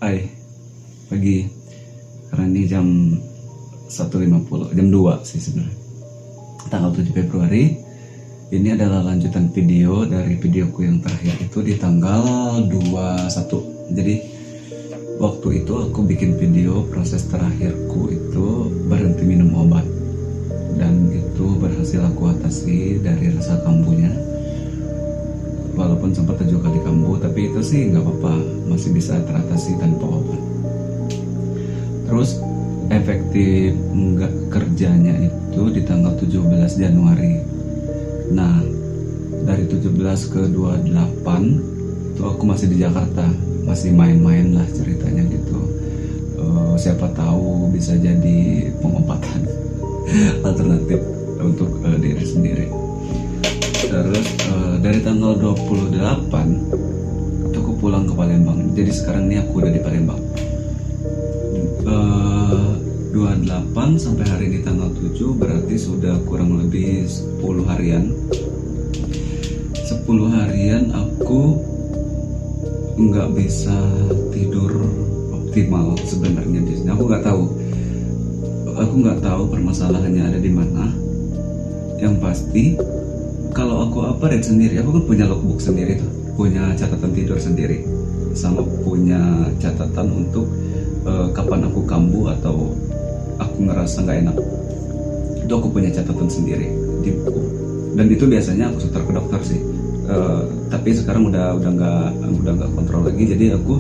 Hai, pagi. Karena ini jam 1.50, jam 2 sih sebenarnya. Tanggal 7 Februari. Ini adalah lanjutan video dari videoku yang terakhir itu di tanggal 21. Jadi waktu itu aku bikin video proses terakhirku itu berhenti minum obat. Dan itu berhasil aku atasi dari rasa kambuhnya. Walaupun sempat 7 kali kambuh, tapi itu sih nggak apa-apa, masih bisa teratasi tanpa obat. Terus efektif nggak kerjanya itu di tanggal 17 Januari. Nah, dari 17 ke 28 itu aku masih di Jakarta, masih main-main lah ceritanya gitu. Siapa tahu bisa jadi pengobatan alternatif untuk diri sendiri. Terus dari tanggal 28 itu aku pulang ke Palembang. Jadi sekarang ini aku udah di Palembang. 28 sampai hari ini tanggal 7 berarti sudah kurang lebih 10 harian. 10 harian aku nggak bisa tidur optimal sebenarnya di sini. Aku nggak tahu permasalahannya ada di mana. Yang pasti kalau aku upgrade sendiri, aku kan punya logbook sendiri tuh, punya catatan tidur sendiri, sama punya catatan untuk kapan aku kambuh atau aku ngerasa nggak enak. Itu aku punya catatan sendiri di buku. Dan itu biasanya aku setor ke dokter sih. Tapi sekarang udah nggak kontrol lagi. Jadi aku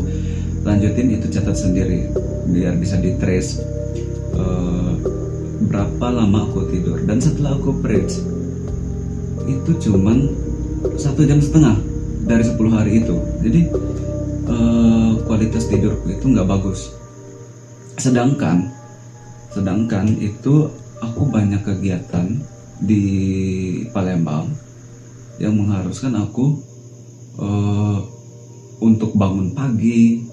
lanjutin itu catat sendiri biar bisa di trace berapa lama aku tidur. Dan setelah aku bridge itu cuman 1,5 jam dari 10 hari itu. Jadi kualitas tidurku itu nggak bagus. Sedangkan itu aku banyak kegiatan di Palembang yang mengharuskan aku untuk bangun pagi,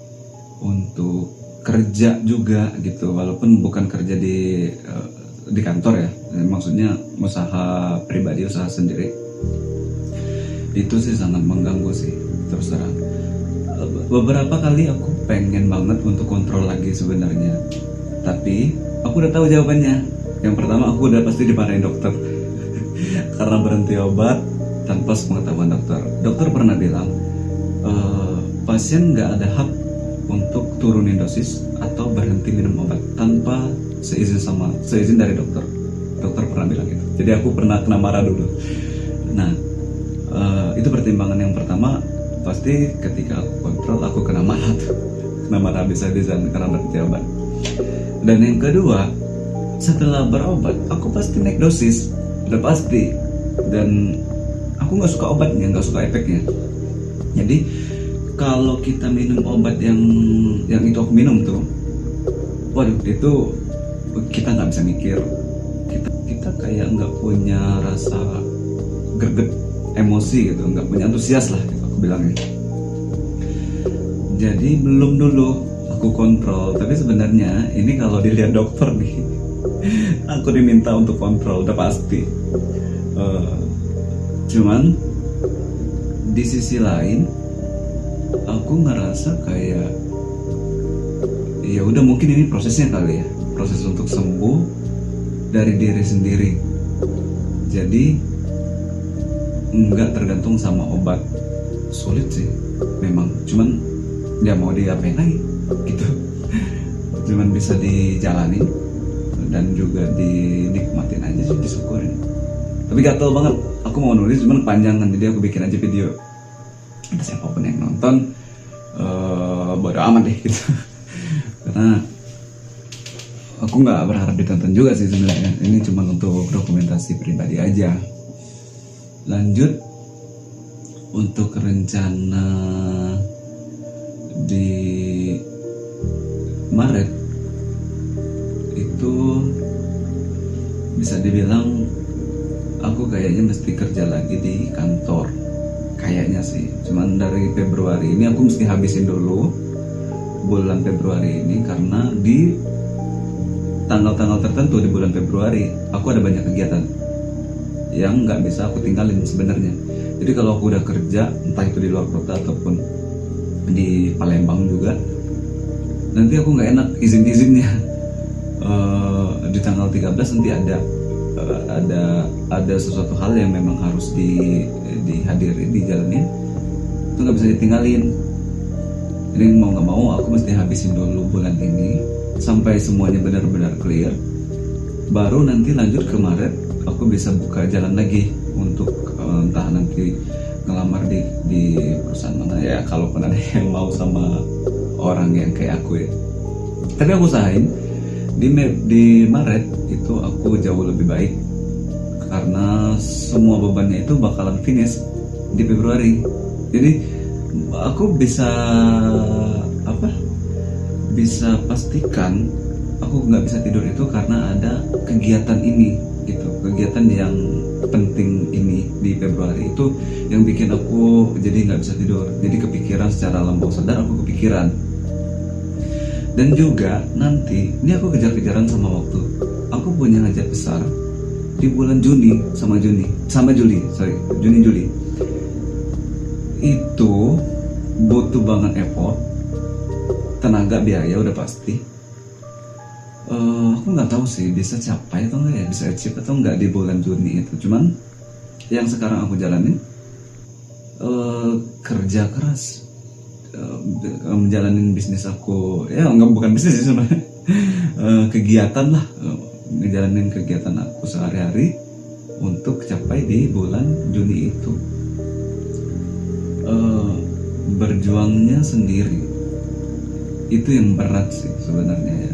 untuk kerja juga gitu, walaupun bukan kerja di kantor ya, maksudnya usaha pribadi, usaha sendiri. Itu sih sangat mengganggu sih, terus terang. Beberapa kali aku pengen banget untuk kontrol lagi sebenarnya, tapi aku udah tahu jawabannya. Yang pertama, aku udah pasti dimarahin dokter karena berhenti obat tanpa sepengetahuan dokter. Dokter pernah bilang pasien nggak ada hak untuk turunin dosis atau berhenti minum obat tanpa seizin dari dokter. Dokter pernah bilang gitu. Jadi aku pernah kena marah dulu. Nah, itu pertimbangan yang pertama. Pasti ketika aku kontrol, aku kena marah tuh. Kena marah habis-habisan karena berhenti obat. Dan yang kedua, setelah berobat, aku pasti naik dosis. Udah pasti. Dan aku nggak suka obatnya, nggak suka efeknya. Jadi kalau kita minum obat yang itu aku minum tuh, waduh, itu kita nggak bisa mikir. Kita kayak nggak punya rasa greget emosi gitu, nggak punya antusias lah gitu, aku bilangnya. Jadi belum dulu aku kontrol, tapi sebenarnya ini kalau dilihat dokter nih, aku diminta untuk kontrol, udah pasti. Cuman di sisi lain, aku ngerasa kayak ya udah, mungkin ini prosesnya kali ya, proses untuk sembuh dari diri sendiri. Jadi nggak tergantung sama obat. Sulit sih memang, cuman dia mau diapain lagi gitu. Cuman bisa dijalanin dan juga dinikmatin aja sih, disyukurin. Tapi gatel banget, aku mau nulis cuman panjangan, jadi aku bikin aja video. Ada siapapun yang nonton, bodo amat deh gitu. Karena aku nggak berharap ditonton juga sih sebenarnya. Ini cuma untuk dokumentasi pribadi aja. Lanjut untuk rencana di Maret itu bisa dibilang aku kayaknya mesti kerja lagi di kantor. Kayaknya sih, cuman dari Februari ini aku mesti habisin dulu bulan Februari ini, karena di tanggal-tanggal tertentu di bulan Februari aku ada banyak kegiatan yang nggak bisa aku tinggalin sebenarnya. Jadi kalau aku udah kerja, entah itu di luar kota ataupun di Palembang juga, nanti aku nggak enak izin-izinnya. Di tanggal 13 nanti ada sesuatu hal yang memang harus dihadiri, dijalanin, itu nggak bisa ditinggalin. Jadi mau nggak mau aku mesti habisin dulu bulan ini sampai semuanya benar-benar clear, baru nanti lanjut ke Maret aku bisa buka jalan lagi untuk entah nanti ngelamar di perusahaan mana ya, kalaupun ada yang mau sama orang yang kayak aku ya. Tapi aku usahain di Maret itu aku jauh lebih baik, karena semua bebannya itu bakalan finish di Februari. Jadi aku bisa pastikan aku nggak bisa tidur itu karena ada kegiatan ini gitu, kegiatan yang penting ini di Februari itu yang bikin aku jadi nggak bisa tidur. Jadi kepikiran secara alam bawah sadar, aku kepikiran. Dan juga nanti ini aku kejar-kejaran sama waktu. Aku punya hajat besar di bulan Juni. Itu butuh banget effort, tenaga, biaya udah pasti. Aku nggak tahu sih bisa capai atau enggak ya, bisa achieve atau enggak di bulan Juni itu. Cuman yang sekarang aku jalanin kerja keras, menjalanin bisnis aku ya, bukan bisnis sih sebenarnya, kegiatan lah, ngejalanin kegiatan aku sehari-hari untuk capai di bulan Juni itu. Berjuangnya sendiri itu yang berat sih sebenarnya ya.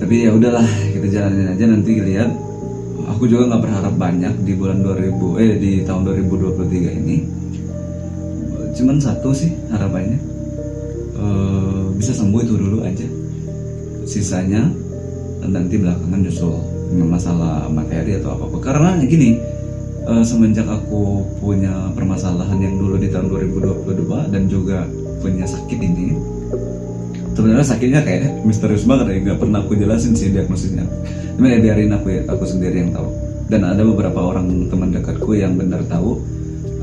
Tapi ya udahlah, kita jalanin aja, nanti lihat. Aku juga nggak berharap banyak di di tahun 2023 ini. Cuman satu sih harapannya, bisa sembuh itu dulu aja. Sisanya nanti belakangan nyusul masalah materi atau apa-apa. Karena gini, semenjak aku punya permasalahan yang dulu di tahun 2022 dan juga punya sakit ini, sebenarnya sakitnya kayak misterius banget ya, nggak pernah aku jelasin sih diagnosisnya. Cuma ya biarin aku sendiri yang tahu. Dan ada beberapa orang teman dekatku yang benar tahu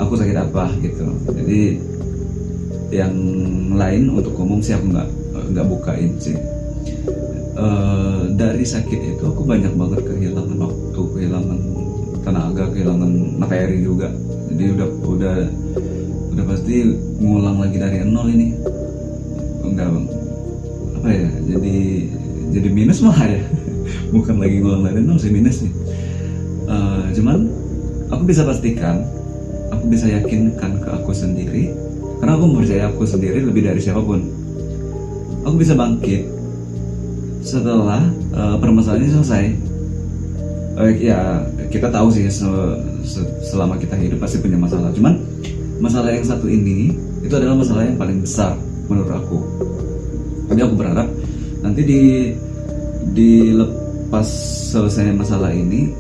aku sakit apa gitu. Jadi yang lain untuk umum sih aku nggak bukain sih. Dari sakit itu aku banyak banget kehilangan waktu, kehilangan tenaga, kehilangan materi juga. Jadi udah pasti ngulang lagi dari nol ini. Enggak apa ya, jadi minus malah ya. Bukan lagi ngulang dari nol sih, minus nih. Cuman aku bisa pastikan, aku bisa yakinkan ke aku sendiri, karena aku percaya aku sendiri lebih dari siapapun. Aku bisa bangkit setelah permasalahan ini selesai. Ya kita tahu sih selama kita hidup pasti punya masalah. Cuman masalah yang satu ini itu adalah masalah yang paling besar menurut aku. Jadi aku berharap nanti dilepas selesai masalah ini,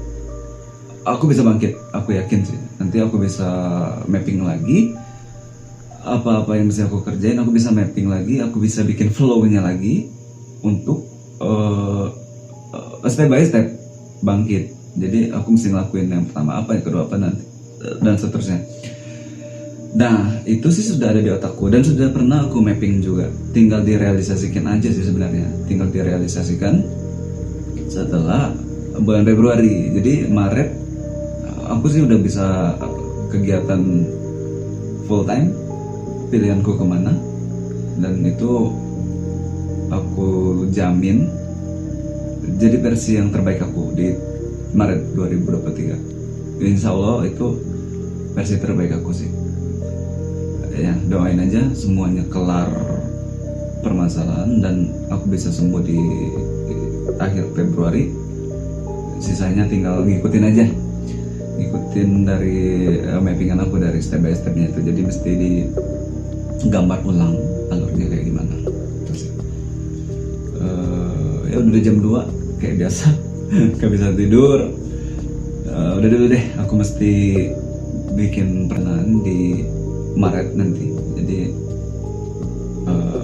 aku bisa bangkit. Aku yakin sih nanti aku bisa mapping lagi apa-apa yang bisa aku kerjain. Aku bisa mapping lagi, aku bisa bikin flow-nya lagi untuk step by step bangkit. Jadi aku mesti ngelakuin yang pertama apa, yang kedua apa, nanti dan seterusnya. Nah itu sih sudah ada di otakku dan sudah pernah aku mapping juga. Tinggal direalisasikan aja sih sebenarnya. Tinggal direalisasikan setelah bulan Februari. Jadi Maret aku sih udah bisa kegiatan full time, pilihanku kemana, dan itu aku jamin jadi versi yang terbaik aku di Maret 2023. Insya Allah itu versi terbaik aku sih. Ya doain aja semuanya kelar permasalahan dan aku bisa sembuh di akhir Februari. Sisanya tinggal ngikutin aja, ngikutin dari mappingan aku dari step by stepnya itu. Jadi mesti digambar ulang alurnya kayak gimana. Terus ya udah jam 2 kayak biasa. Gak bisa tidur. Udah dulu deh, aku mesti bikin pernyataan di Maret nanti. Jadi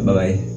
bye bye.